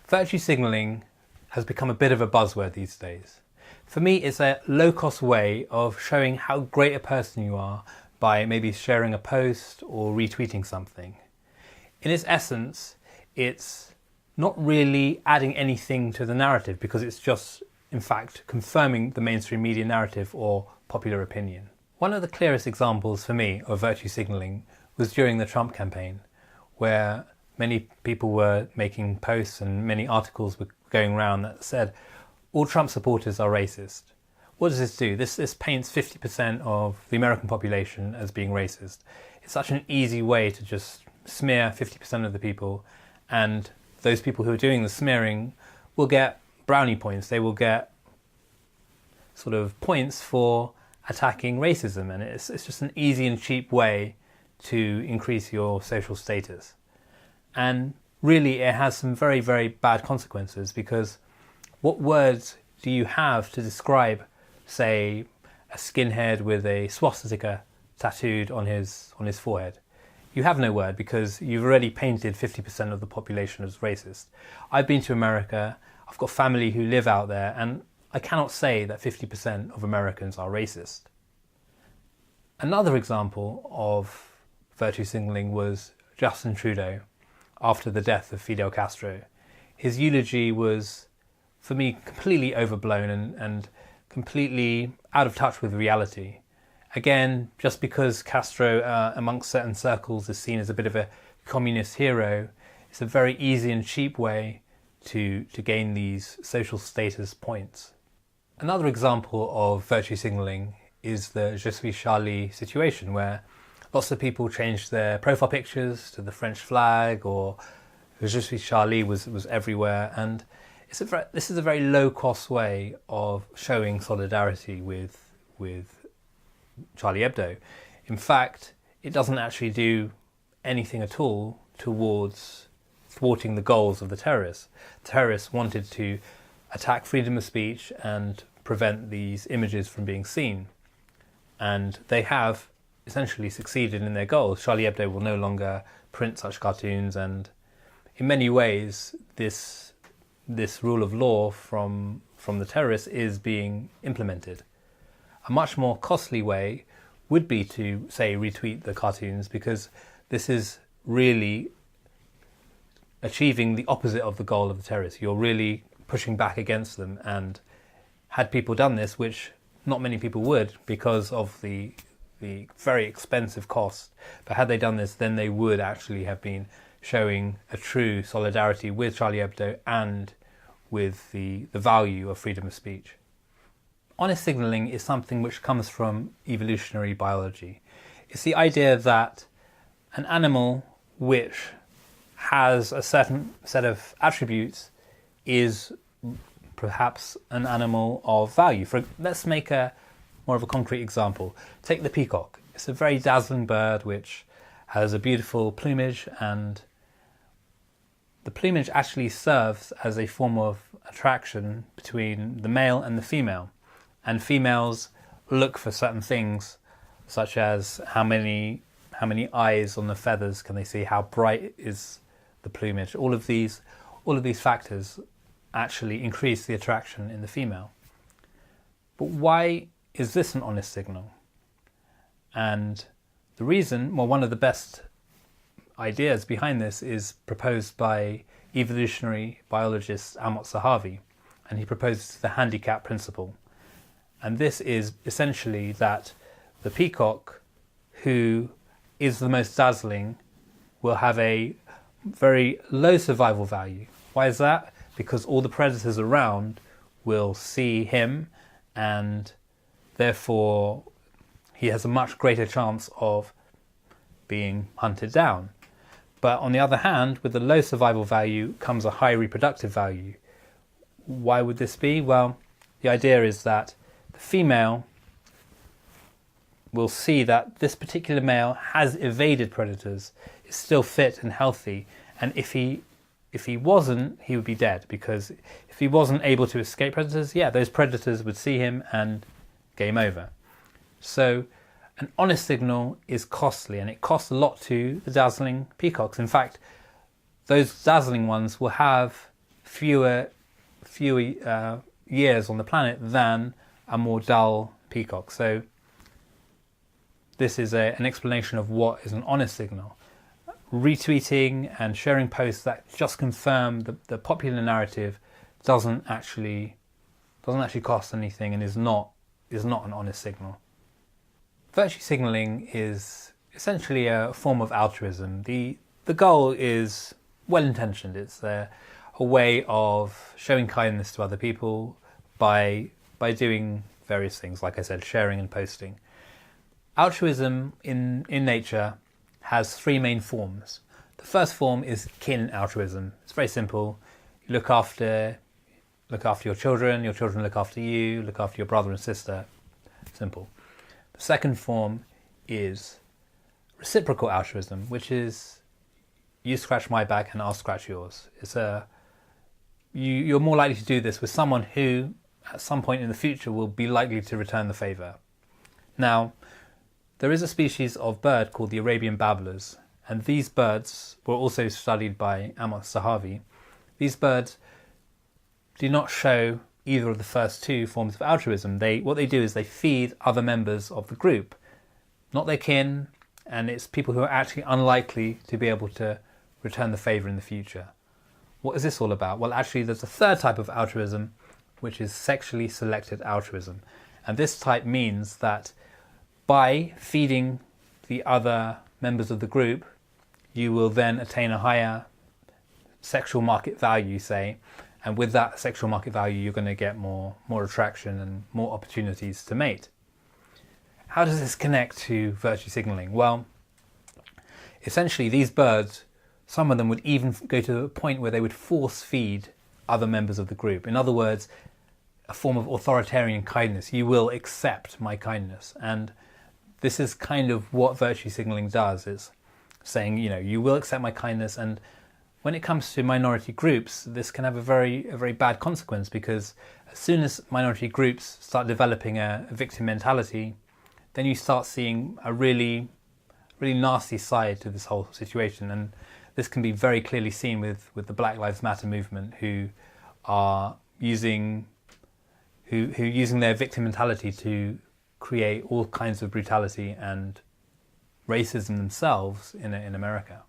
Virtue signalling has become a bit of a buzzword these days. For me, it's a low-cost way of showing how great a person you are by maybe sharing a post or retweeting something. In its essence, it's not really adding anything to the narrative because it's just, in fact, confirming the mainstream media narrative or popular opinion. One of the clearest examples for me of virtue signalling was during the Trump campaign, where many people were making posts and many articles were going around that said, all Trump supporters are racist. What does this do? This paints 50% of the American population as being racist. It's such an easy way to just smear 50% of the people, and those people who are doing the smearing will get brownie points. They will get sort of points for attacking racism, and it's just an easy and cheap way to increase your social status. And really it has some very, very bad consequences, because what words do you have to describe, say, a skinhead with a swastika tattooed on his forehead? You have no word, because you've already painted 50% of the population as racist. I've been to America, I've got family who live out there, and I cannot say that 50% of Americans are racist. Another example of virtue signalling was Justin Trudeau after the death of Fidel Castro. His eulogy was, for me, completely overblown and completely out of touch with reality. Again, just because Castro, amongst certain circles, is seen as a bit of a communist hero, it's a very easy and cheap way to gain these social status points. Another example of virtue signalling is the Je suis Charlie situation, where lots of people changed their profile pictures to the French flag, or Je suis Charlie was everywhere, and this is a very low-cost way of showing solidarity with Charlie Hebdo. In fact, it doesn't actually do anything at all towards thwarting the goals of the terrorists. Terrorists wanted to attack freedom of speech and prevent these images from being seen. And they have essentially succeeded in their goals. Charlie Hebdo will no longer print such cartoons, and in many ways this rule of law from the terrorists is being implemented. A much more costly way would be to, say, retweet the cartoons, because this is really achieving the opposite of the goal of the terrorists. You're really pushing back against them, and had people done this, which not many people would because of the very expensive cost, but had they done this, then they would actually have been showing a true solidarity with Charlie Hebdo and with the value of freedom of speech. Honest signalling is something which comes from evolutionary biology. It's the idea that an animal which has a certain set of attributes is perhaps an animal of value. Let's make more of a concrete example. Take the peacock. It's a very dazzling bird which has a beautiful plumage, and the plumage actually serves as a form of attraction between the male and the female. And females look for certain things, such as how many eyes on the feathers can they see, how bright is the plumage. All of these factors actually increase the attraction in the female. But why is this an honest signal? And the reason, well, one of the best ideas behind this is proposed by evolutionary biologist Amos Zahavi, and he proposes the handicap principle. And this is essentially that the peacock, who is the most dazzling, will have a very low survival value. Why is that? Because all the predators around will see him, and therefore he has a much greater chance of being hunted down. But on the other hand, with the low survival value comes a high reproductive value. Why would this be? Well, the idea is that the female will see that this particular male has evaded predators, is still fit and healthy, and if he wasn't, he would be dead, because if he wasn't able to escape predators, those predators would see him and game over. So an honest signal is costly, and it costs a lot to the dazzling peacocks. In fact, those dazzling ones will have fewer years on the planet than a more dull peacock. So this is an explanation of what is an honest signal. Retweeting and sharing posts that just confirm the popular narrative doesn't actually cost anything and is not an honest signal. Virtue signaling is essentially a form of altruism. The goal is well-intentioned. It's a way of showing kindness to other people by doing various things, like I said, sharing and posting. Altruism in nature has three main forms. The first form is kin altruism. It's very simple. You look after your children look after you, look after your brother and sister. Simple. The second form is reciprocal altruism, which is you scratch my back and I'll scratch yours. You're more likely to do this with someone who at some point in the future will be likely to return the favour. Now, there is a species of bird called the Arabian babblers, and these birds were also studied by Amos Zahavi. These birds do not show either of the first two forms of altruism. What they do is they feed other members of the group, not their kin, and it's people who are actually unlikely to be able to return the favour in the future. What is this all about? Well, actually, there's a third type of altruism, which is sexually selected altruism. And this type means that by feeding the other members of the group, you will then attain a higher sexual market value, say, and with that sexual market value, you're going to get more attraction and more opportunities to mate. How does this connect to virtue signaling? Well, essentially these birds, some of them would even go to a point where they would force feed other members of the group. In other words, a form of authoritarian kindness. You will accept my kindness. And this is kind of what virtue signaling does. It's saying, you will accept my kindness. And when it comes to minority groups, this can have a very bad consequence, because as soon as minority groups start developing a victim mentality, then you start seeing a really nasty side to this whole situation. And this can be very clearly seen with the Black Lives Matter movement, who are using their victim mentality to create all kinds of brutality and racism themselves in America.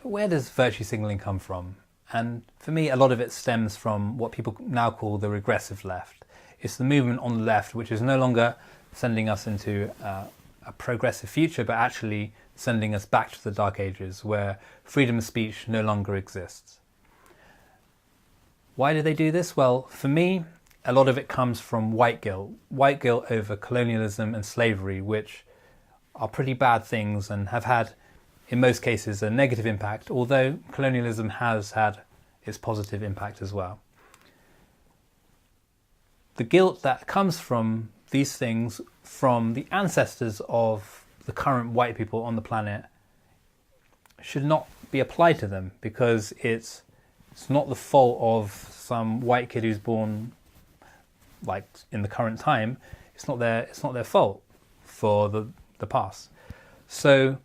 So where does virtue signaling come from? And for me, a lot of it stems from what people now call the regressive left. It's the movement on the left which is no longer sending us into a progressive future, but actually sending us back to the Dark Ages, where freedom of speech no longer exists. Why do they do this? Well, for me, a lot of it comes from white guilt over colonialism and slavery, which are pretty bad things and have had, in most cases, a negative impact, although colonialism has had its positive impact as well. The guilt that comes from these things, from the ancestors of the current white people on the planet, should not be applied to them, because it's not the fault of some white kid who's born like in the current time. It's not their fault for the past. So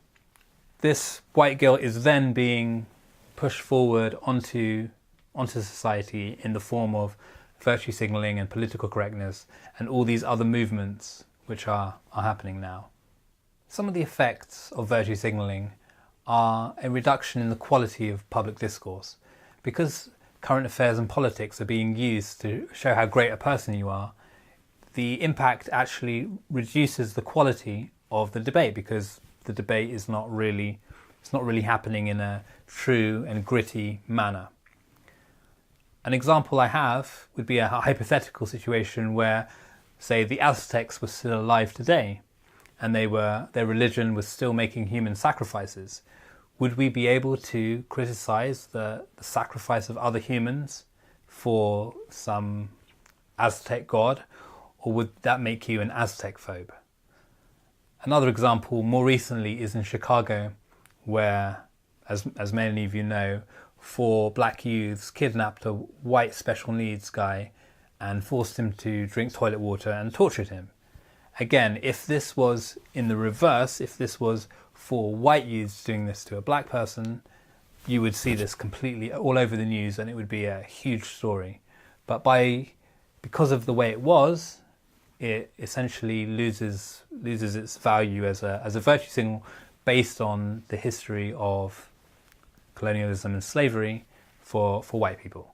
this white guilt is then being pushed forward onto society in the form of virtue signaling and political correctness and all these other movements which are happening now. Some of the effects of virtue signaling are a reduction in the quality of public discourse. Because current affairs and politics are being used to show how great a person you are, the impact actually reduces the quality of the debate, because the debate is not really happening in a true and gritty manner. An example I have would be a hypothetical situation where, say, the Aztecs were still alive today and their religion was still making human sacrifices. Would we be able to criticize the sacrifice of other humans for some Aztec god, or would that make you an Aztec phobe? Another example more recently is in Chicago, where, as many of you know, 4 black youths kidnapped a white special needs guy and forced him to drink toilet water and tortured him. Again, if this was in the reverse, if this was 4 white youths doing this to a black person, you would see this completely all over the news and it would be a huge story. But because of the way it was, it essentially loses its value as a virtue signal based on the history of colonialism and slavery for white people.